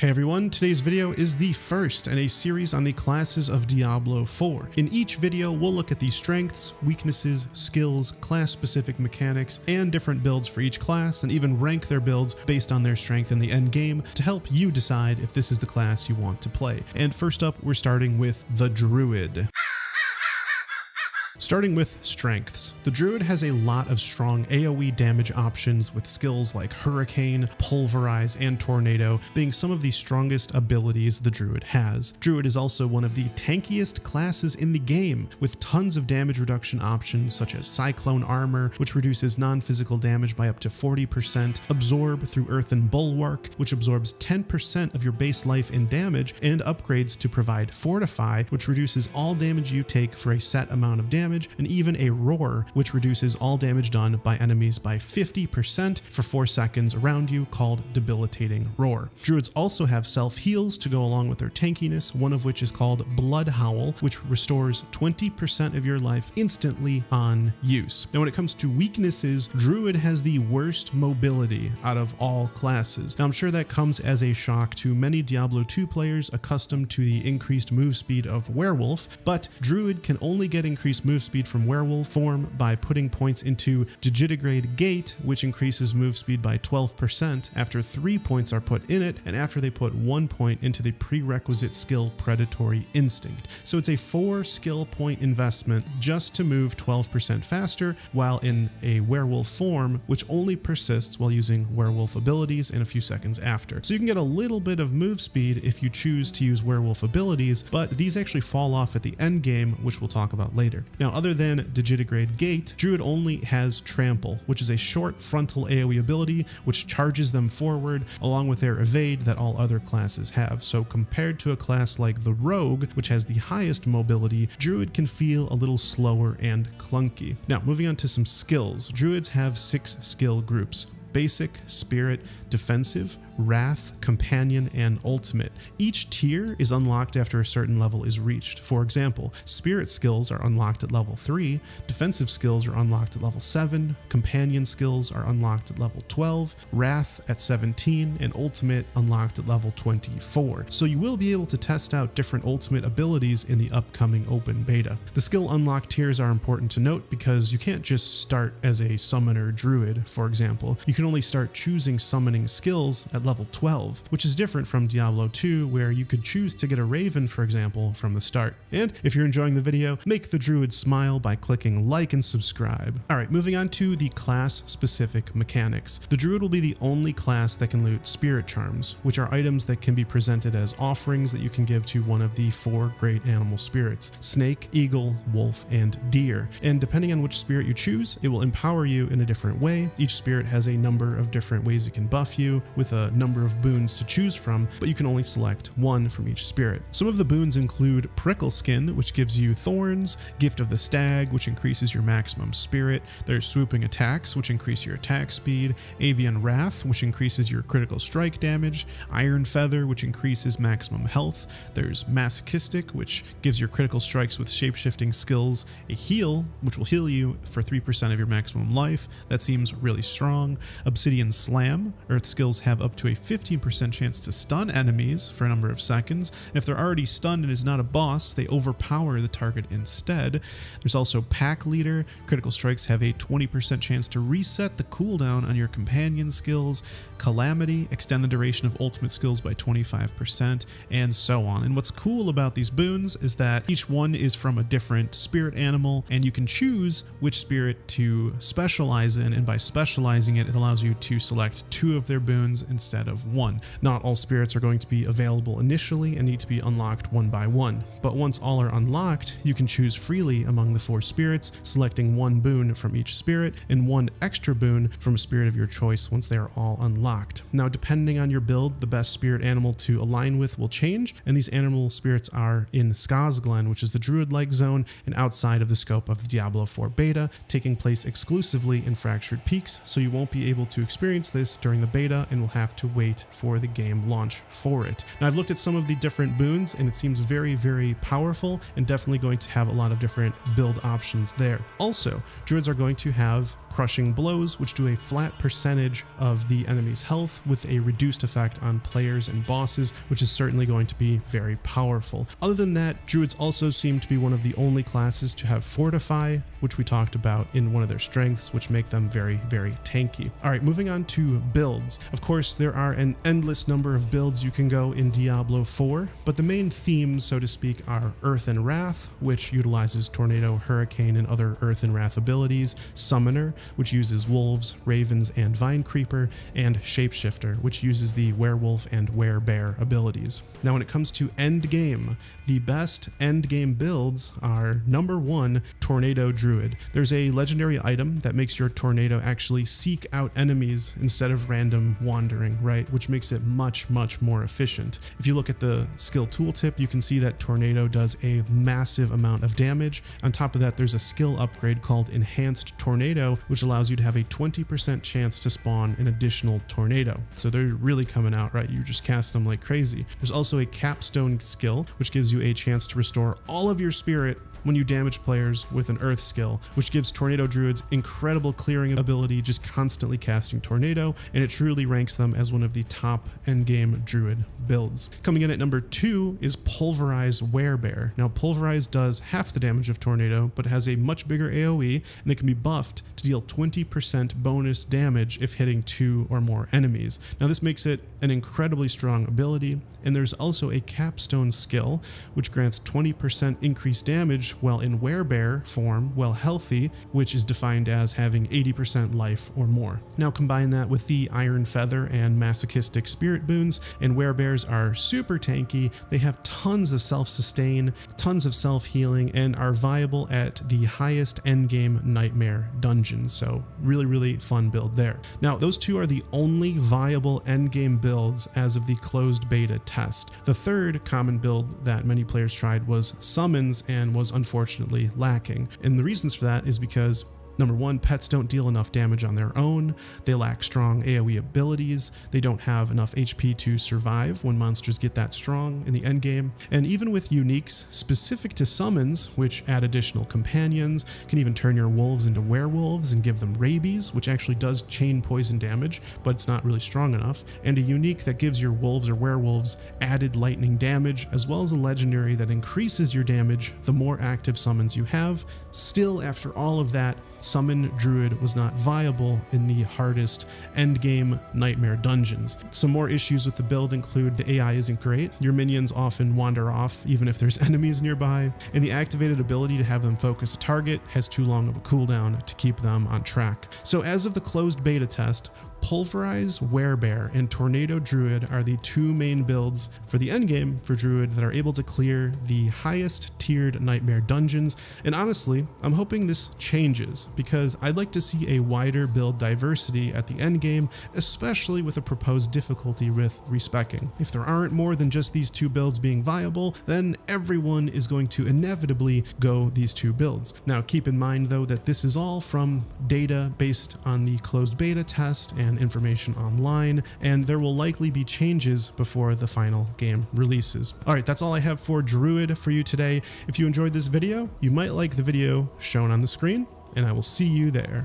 Hey everyone, today's video is the first in a series on the classes of Diablo 4. In each video, we'll look at the strengths, weaknesses, skills, class-specific mechanics, and different builds for each class, and even rank their builds based on their strength in the end game to help you decide if this is the class you want to play. And first up, we're starting with the Druid. Starting with strengths, the Druid has a lot of strong AoE damage options with skills like Hurricane, Pulverize, and Tornado being some of the strongest abilities the Druid has. Druid is also one of the tankiest classes in the game, with tons of damage reduction options such as Cyclone Armor, which reduces non-physical damage by up to 40%, Absorb through Earthen Bulwark, which absorbs 10% of your base life in damage, and upgrades to provide Fortify, which reduces all damage you take for a set amount of damage, and even a Roar, which reduces all damage done by enemies by 50% for 4 seconds around you, called Debilitating Roar. Druids also have self-heals to go along with their tankiness, one of which is called Blood Howl, which restores 20% of your life instantly on use. Now when it comes to weaknesses, Druid has the worst mobility out of all classes. Now I'm sure that comes as a shock to many Diablo 2 players accustomed to the increased move speed of Werewolf, but Druid can only get increased move speed from werewolf form by putting points into Digitigrade Gate, which increases move speed by 12% after 3 points are put in it, and after they put 1 point into the prerequisite skill Predatory Instinct. So it's a 4 skill point investment just to move 12% faster, while in a werewolf form, which only persists while using werewolf abilities in a few seconds after. So you can get a little bit of move speed if you choose to use werewolf abilities, but these actually fall off at the end game, which we'll talk about later. Now, other than Digitigrade Gate, Druid only has Trample, which is a short frontal AoE ability which charges them forward along with their Evade that all other classes have. So compared to a class like the Rogue, which has the highest mobility, Druid can feel a little slower and clunky. Now, moving on to some skills. Druids have 6 skill groups: Basic, Spirit, Defensive, Wrath, Companion, and Ultimate. Each tier is unlocked after a certain level is reached. For example, Spirit skills are unlocked at level 3, Defensive skills are unlocked at level 7, Companion skills are unlocked at level 12, Wrath at 17, and Ultimate unlocked at level 24. So you will be able to test out different Ultimate abilities in the upcoming open beta. The skill unlock tiers are important to note because you can't just start as a Summoner Druid, for example. You can only start choosing summoning skills at level 12, which is different from Diablo 2, where you could choose to get a Raven, for example, from the start. And if you're enjoying the video, make the Druid smile by clicking like and subscribe. Alright, moving on to the class-specific mechanics. The Druid will be the only class that can loot Spirit Charms, which are items that can be presented as offerings that you can give to one of the 4 great animal spirits: Snake, Eagle, Wolf, and Deer. And depending on which spirit you choose, it will empower you in a different way. Each spirit has a number of different ways it can buff you, with a number of boons to choose from, but you can only select one from each spirit. Some of the boons include Prickle Skin, which gives you thorns, Gift of the Stag, which increases your maximum spirit, there's Swooping Attacks, which increase your attack speed, Avian Wrath, which increases your critical strike damage, Iron Feather, which increases maximum health, there's Masochistic, which gives your critical strikes with shapeshifting skills a heal, which will heal you for 3% of your maximum life. That seems really strong. Obsidian Slam, Earth skills have up to a 15% chance to stun enemies for a number of seconds. And if they're already stunned and is not a boss, they overpower the target instead. There's also Pack Leader. Critical strikes have a 20% chance to reset the cooldown on your companion skills. Calamity, extend the duration of ultimate skills by 25%, and so on. And what's cool about these boons is that each one is from a different spirit animal, and you can choose which spirit to specialize in, and by specializing it, it allows you to select 2 of their boons instead of 1. Not all spirits are going to be available initially and need to be unlocked one by one, but once all are unlocked, you can choose freely among the 4 spirits, selecting 1 boon from each spirit and 1 extra boon from a spirit of your choice once they are all unlocked. Now, depending on your build, the best spirit animal to align with will change, and these animal spirits are in Skazglen, which is the Druid-like zone and outside of the scope of the Diablo 4 beta, taking place exclusively in Fractured Peaks, so you won't be able to experience this during the beta and will have to wait for the game launch for it. Now, I've looked at some of the different boons, and it seems very, very powerful and definitely going to have a lot of different build options there. Also, druids are going to have crushing blows, which do a flat percentage of the enemy's health with a reduced effect on players and bosses, which is certainly going to be very powerful. Other than that, druids also seem to be one of the only classes to have fortify, which we talked about in one of their strengths, which make them very, very tanky. All right, moving on to builds. Of course, there are an endless number of builds you can go in Diablo 4, but the main themes, so to speak, are Earth and Wrath, which utilizes Tornado, Hurricane, and other Earth and Wrath abilities, Summoner, which uses Wolves, Ravens, and Vine Creeper, and Shapeshifter, which uses the Werewolf and Werebear abilities. Now, when it comes to end game, the best end game builds are number 1, Tornado Druid. There's a legendary item that makes your Tornado actually seek out enemies instead of random wandering, right? Which makes it much, much more efficient. If you look at the skill tooltip, you can see that Tornado does a massive amount of damage. On top of that, there's a skill upgrade called Enhanced Tornado, which allows you to have a 20% chance to spawn an additional Tornado. So they're really coming out, right? You just cast them like crazy. There's also a Capstone skill, which gives you a chance to restore all of your spirit when you damage players with an Earth skill, which gives Tornado Druids incredible clearing ability, just constantly casting Tornado, and it truly ranks them as one of the top endgame Druid builds. Coming in at number 2 is Pulverize Werebear. Now, Pulverize does half the damage of Tornado, but has a much bigger AoE, and it can be buffed to deal 20% bonus damage if hitting 2 or more enemies. Now, this makes it an incredibly strong ability, and there's also a Capstone skill, which grants 20% increased damage while in Werebear form while healthy, which is defined as having 80% life or more. Now combine that with the Iron Feather and Masochistic Spirit boons, and Werebears are super tanky. They have tons of self-sustain, tons of self-healing, and are viable at the highest endgame Nightmare dungeons. So really, really fun build there. Now, those two are the only viable endgame builds as of the closed beta test. The third common build that many players tried was Summons, and was unfortunately lacking. And the reasons for that is because number 1, pets don't deal enough damage on their own, they lack strong AoE abilities, they don't have enough HP to survive when monsters get that strong in the endgame, and even with uniques specific to summons, which add additional companions, can even turn your wolves into werewolves and give them rabies, which actually does chain poison damage, but it's not really strong enough, and a unique that gives your wolves or werewolves added lightning damage, as well as a legendary that increases your damage the more active summons you have. Still, after all of that, Summon Druid was not viable in the hardest endgame Nightmare dungeons. Some more issues with the build include the AI isn't great, your minions often wander off even if there's enemies nearby, and the activated ability to have them focus a target has too long of a cooldown to keep them on track. So as of the closed beta test, Pulverize Werebear and Tornado Druid are the two main builds for the endgame for Druid that are able to clear the highest tiered Nightmare dungeons, and honestly, I'm hoping this changes because I'd like to see a wider build diversity at the endgame, especially with a proposed difficulty with respeccing. If there aren't more than just these two builds being viable, then everyone is going to inevitably go these two builds. Now keep in mind though that this is all from data based on the closed beta test and information online, and there will likely be changes before the final game releases. All right, that's all I have for Druid for you today. If you enjoyed this video, you might like the video shown on the screen, and I will see you there.